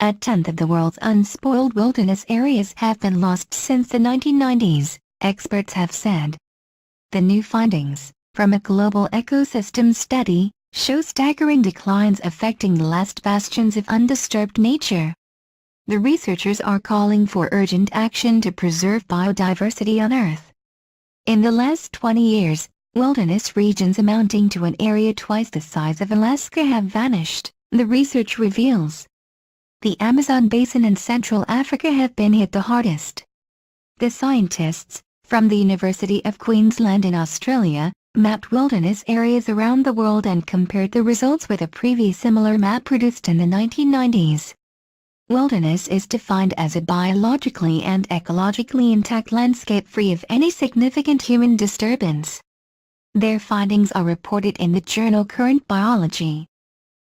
A tenth of the world's unspoiled wilderness areas have been lost since the 1990s, experts have said. The new findings, from a global ecosystem study, show staggering declines affecting the last bastions of undisturbed nature. The researchers are calling for urgent action to preserve biodiversity on Earth. In the last 20 years, wilderness regions amounting to an area twice the size of Alaska have vanished, the research reveals. The Amazon basin and Central Africa have been hit the hardest. The scientists, from the University of Queensland in Australia, mapped wilderness areas around the world and compared the results with a previous similar map produced in the 1990s. Wilderness is defined as a biologically and ecologically intact landscape free of any significant human disturbance. Their findings are reported in the journal Current Biology.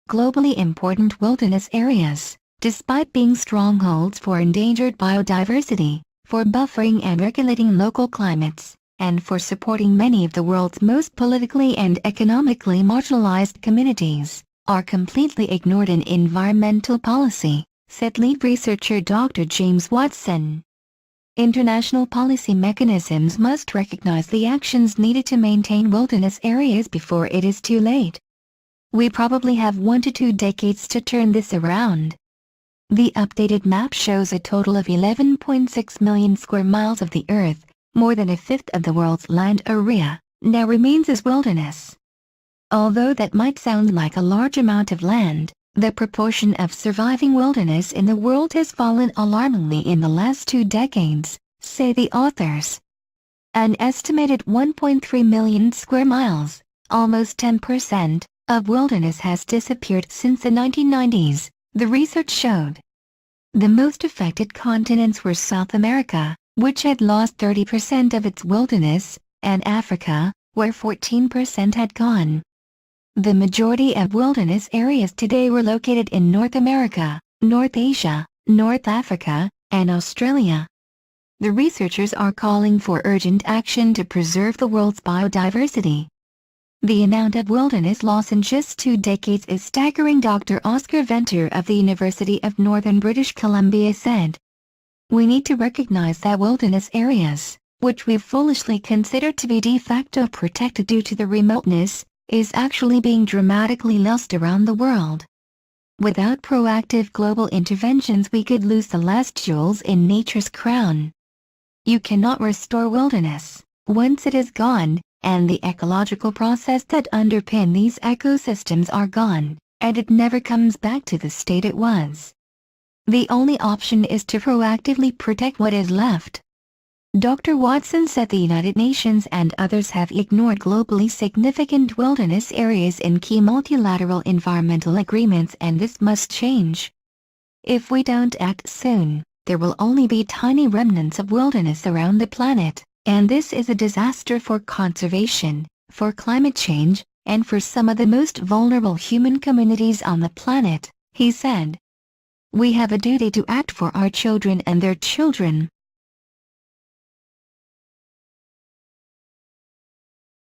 Globally important wilderness areas, despite being strongholds for endangered biodiversity, for buffering and regulating local climates, and for supporting many of the world's most politically and economically marginalized communities, are completely ignored in environmental policy, said lead researcher Dr. James Watson. International policy mechanisms must recognize the actions needed to maintain wilderness areas before it is too late. We probably have 1 to 2 decades to turn this around. The updated map shows a total of 11.6 million square miles of the Earth, more than a fifth of the world's land area, now remains as wilderness. Although that might sound like a large amount of land, the proportion of surviving wilderness in the world has fallen alarmingly in the last 2 decades, say the authors. An estimated 1.3 million square miles, almost 10%, of wilderness has disappeared since the 1990s, the research showed. The most affected continents were South America, which had lost 30% of its wilderness, and Africa, where 14% had gone. The majority of wilderness areas today were located in North America, North Asia, North Africa, and Australia. The researchers are calling for urgent action to preserve the world's biodiversity. The amount of wilderness loss in just 2 decades is staggering, Dr. Oscar Venter of the University of Northern British Columbia said. We need to recognize that wilderness areas, which we've foolishly considered to be de facto protected due to the remoteness, is actually being dramatically lost around the world. Without proactive global interventions, we could lose the last jewels in nature's crown. You cannot restore wilderness once it is gone, and the ecological process that underpin these ecosystems are gone, and it never comes back to the state it was. The only option is to proactively protect what is left. Dr. Watson said the United Nations and others have ignored globally significant wilderness areas in key multilateral environmental agreements, and this must change. If we don't act soon, there will only be tiny remnants of wilderness around the planet, and this is a disaster for conservation, for climate change, and for some of the most vulnerable human communities on the planet, he said. We have a duty to act for our children and their children.